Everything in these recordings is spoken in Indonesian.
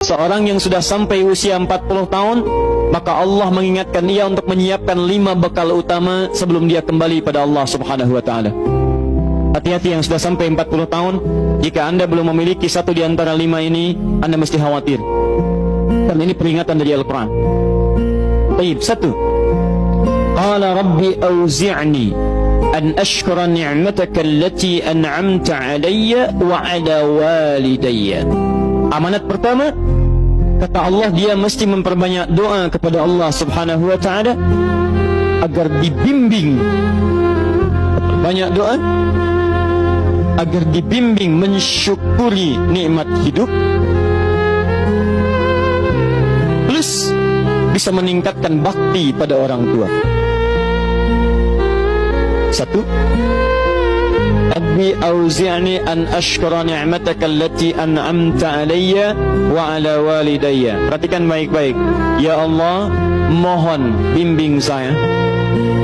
Seorang yang sudah sampai usia 40 tahun, maka Allah mengingatkan dia untuk menyiapkan 5 bekal utama sebelum dia kembali pada Allah Subhanahu wa ta'ala. Hati-hati yang sudah sampai 40 tahun, jika anda belum memiliki satu di antara 5 ini, anda mesti khawatir. Dan ini peringatan dari Al-Quran. Baik, 1. Qala Rabbi awzi'ni an ashkura ni'mataka allati an'amta alayya wa ala walidayya. Amanat pertama, kata Allah, dia mesti memperbanyak doa kepada Allah Subhanahu wa ta'ala agar dibimbing. Banyak doa agar dibimbing mensyukuri nikmat hidup, plus bisa meningkatkan bakti pada orang tua. 1. Rabbi auzi'ni an ashkura ni'mataka allati an'amta alayya wa ala walidayya. Perhatikan baik-baik. Ya Allah, mohon bimbing saya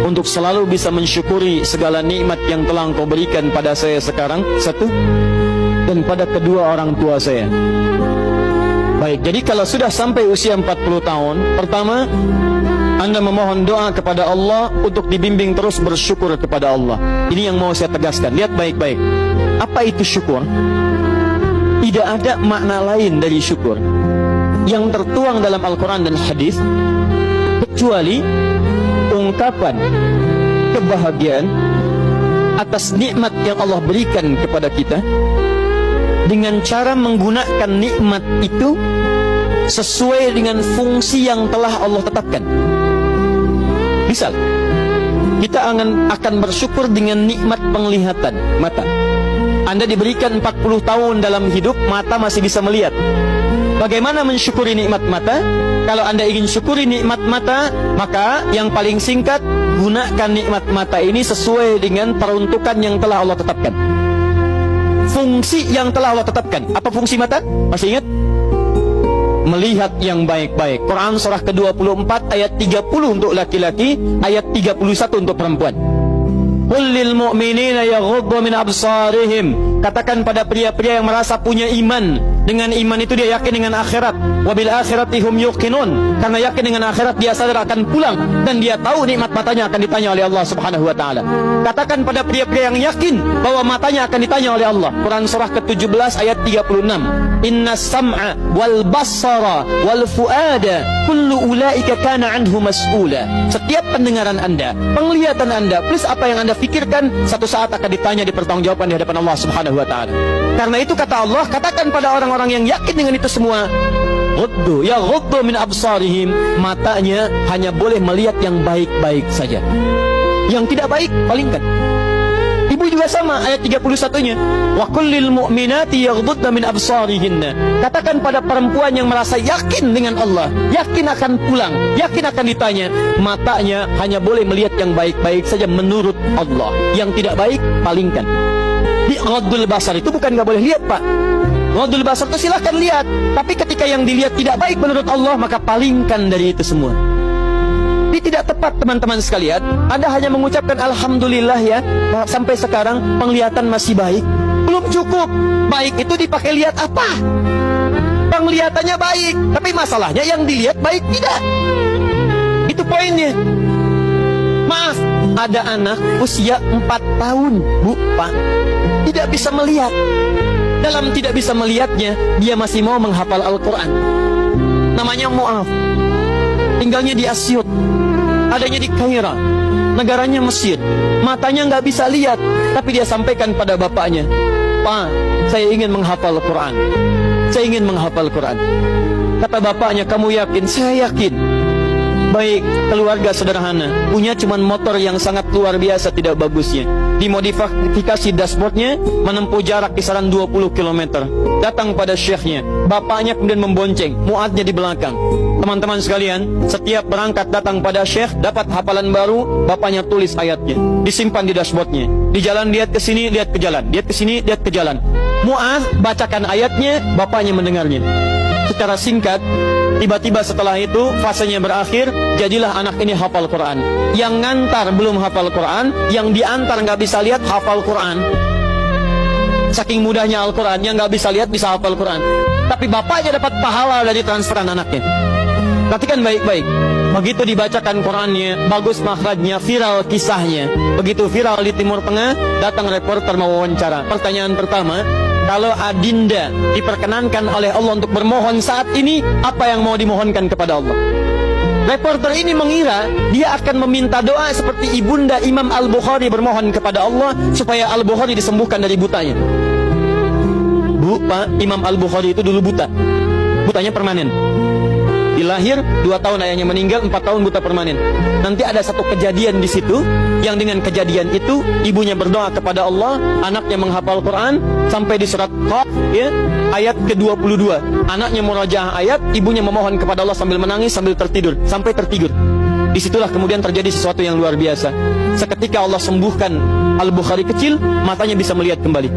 untuk selalu bisa mensyukuri segala nikmat yang telah Engkau berikan pada saya sekarang, 1, dan pada kedua orang tua saya. Baik, jadi kalau sudah sampai usia 40 tahun, pertama, anda memohon doa kepada Allah untuk dibimbing terus bersyukur kepada Allah. Ini yang mau saya tegaskan. Lihat baik-baik. Apa itu syukur? Tidak ada makna lain dari syukur yang tertuang dalam Al-Quran dan hadis kecuali ungkapan kebahagiaan atas nikmat yang Allah berikan kepada kita dengan cara menggunakan nikmat itu sesuai dengan fungsi yang telah Allah tetapkan. Misal, kita akan bersyukur dengan nikmat penglihatan mata. Anda diberikan 40 tahun dalam hidup, mata masih bisa melihat. Bagaimana mensyukuri nikmat mata? Kalau Anda ingin syukuri nikmat mata, maka yang paling singkat, gunakan nikmat mata ini sesuai dengan peruntukan yang telah Allah tetapkan. Fungsi yang telah Allah tetapkan. Apa fungsi mata? Masih ingat? Melihat yang baik-baik. Quran surah ke-24 ayat 30 untuk laki-laki, ayat 31 untuk perempuan. Qul lil mu'minina yaghuddu min absarihim. Katakan pada pria-pria yang merasa punya iman. Dengan iman itu dia yakin dengan akhirat. Wabil akhirati hum yuqinun. Karena yakin dengan akhirat dia sadar akan pulang dan dia tahu nikmat matanya akan ditanya oleh Allah Subhanahu wa taala. Katakan pada pria-pria yang yakin bahwa matanya akan ditanya oleh Allah. Quran surah ke-17 ayat 36. Inna sam'a wal basara wal fuada kullu ulaika kana anhu mas'ula. Setiap pendengaran Anda, penglihatan Anda, plus apa yang Anda fikirkan, satu saat akan ditanya, dipertanggungjawabkan di hadapan Allah Subhanahu wa taala. Karena itu kata Allah, katakan pada orang-orang yang yakin dengan itu semua, ghuddu min absarihim, matanya hanya boleh melihat yang baik-baik saja. Yang tidak baik palingkan. Ibu juga sama, ayat 31-nya. Wa kullil mu'minati yaghdudna min absarihinna. Katakan pada perempuan yang merasa yakin dengan Allah, yakin akan pulang, yakin akan ditanya, matanya hanya boleh melihat yang baik-baik saja menurut Allah. Yang tidak baik palingkan. Di ghaddul basar itu bukan enggak boleh lihat, Pak. Ghaddul basar itu silakan lihat, tapi ketika yang dilihat tidak baik menurut Allah, maka palingkan dari itu semua. Ini tidak tepat, teman-teman sekalian. Anda hanya mengucapkan alhamdulillah ya, sampai sekarang penglihatan masih baik. Belum cukup. Baik itu dipakai lihat apa? Penglihatannya baik, tapi masalahnya yang dilihat baik tidak. Itu poinnya. Maaf, ada anak usia 4 tahun, Bu, Pak, tidak bisa melihat. Dalam tidak bisa melihatnya, dia masih mau menghafal Al-Quran. Namanya Mu'af. Tinggalnya di Asyut, adanya di Kaira, negaranya Mesir. Matanya nggak bisa lihat, tapi dia sampaikan pada bapaknya, Pak, saya ingin menghafal Quran. Saya ingin menghafal Quran. Kata bapaknya, kamu yakin? Saya yakin. Baik, keluarga sederhana, punya cuman motor yang sangat luar biasa tidak bagusnya. Dimodifikasi dashboardnya, menempuh jarak kisaran 20 km. Datang pada syekhnya, bapaknya kemudian membonceng, muadnya di belakang. Teman-teman sekalian, setiap berangkat datang pada syekh, dapat hafalan baru, bapaknya tulis ayatnya, disimpan di dashboardnya. Di jalan lihat ke sini, lihat ke jalan, lihat ke sini, lihat ke jalan. Mu'adz bacakan ayatnya, bapaknya mendengarnya. Secara singkat, tiba-tiba setelah itu fasenya berakhir, jadilah anak ini hafal Quran. Yang ngantar belum hafal Quran, yang diantar nggak bisa lihat hafal Quran. saking mudahnya Al-Quran, yang nggak bisa lihat bisa hafal Quran. Tapi bapaknya dapat pahala dari transferan anaknya. Perhatikan baik-baik. Begitu dibacakan Qurannya, bagus makhrajnya, viral kisahnya. Begitu viral di Timur Tengah, datang reporter mau wawancara. Pertanyaan pertama, kalau Adinda diperkenankan oleh Allah untuk bermohon saat ini, apa yang mau dimohonkan kepada Allah? Reporter ini mengira dia akan meminta doa seperti ibunda Imam Al-Bukhari bermohon kepada Allah supaya Al-Bukhari disembuhkan dari butanya. Bu, Pak, Imam Al-Bukhari itu dulu buta. Butanya permanen. Dilahir 2 tahun ayahnya meninggal, 4 tahun buta permanen. Nanti ada satu kejadian di situ, yang dengan kejadian itu ibunya berdoa kepada Allah, anaknya menghafal Quran sampai di surat Qaf, ya, ayat ke-22. Anaknya murajaah ayat, ibunya memohon kepada Allah sambil menangis, sambil tertidur, sampai tertidur. Disitulah kemudian terjadi sesuatu yang luar biasa. Seketika Allah sembuhkan Al-Bukhari kecil, matanya bisa melihat kembali.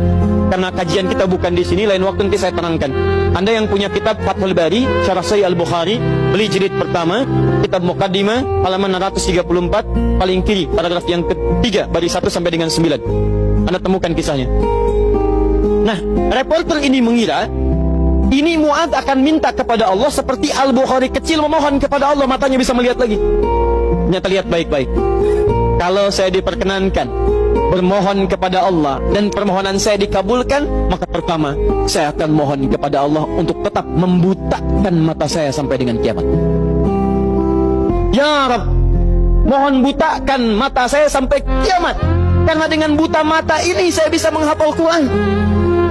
Karena kajian kita bukan di sini, lain waktu nanti saya terangkan. Anda yang punya kitab Fathul Bari, Syarah Sahih Al-Bukhari, beli jilid pertama, kitab Muqaddimah, halaman 634, paling kiri, paragraf yang ketiga, baris 1 sampai dengan 9. Anda temukan kisahnya. Nah, reporter ini mengira ini Mu'adz akan minta kepada Allah seperti Al-Bukhari kecil memohon kepada Allah, matanya bisa melihat lagi. Ternyata lihat baik-baik. Kalau saya diperkenankan bermohon kepada Allah dan permohonan saya dikabulkan, maka pertama saya akan mohon kepada Allah untuk tetap membutakan mata saya sampai dengan kiamat. Ya Rabb, mohon butakan mata saya sampai kiamat, karena dengan buta mata ini saya bisa menghafal Quran.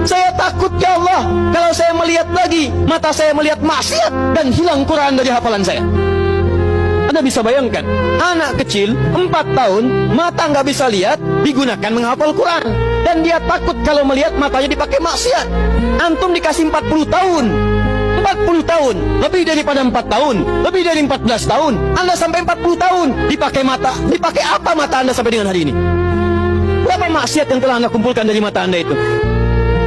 Saya takut ya Allah, kalau saya melihat lagi, mata saya melihat maksiat dan hilang Quran dari hafalan saya. Anda bisa bayangkan, anak kecil 4 tahun, mata nggak bisa lihat, digunakan menghafal Quran. Dan dia takut kalau melihat matanya dipakai maksiat. Antum dikasih 40 tahun, 40 tahun, lebih daripada 4 tahun, lebih dari 14 tahun, Anda sampai 40 tahun, dipakai mata, dipakai apa mata Anda sampai dengan hari ini? Berapa maksiat yang telah Anda kumpulkan dari mata Anda itu?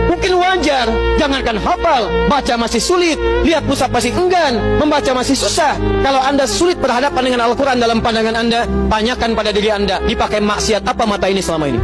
Mungkin wajar, jangankan hafal, baca masih sulit, lihat mushaf masih enggan, membaca masih susah. Kalau Anda sulit berhadapan dengan Al-Quran dalam pandangan Anda, tanyakan pada diri Anda, dipakai maksiat apa mata ini selama ini?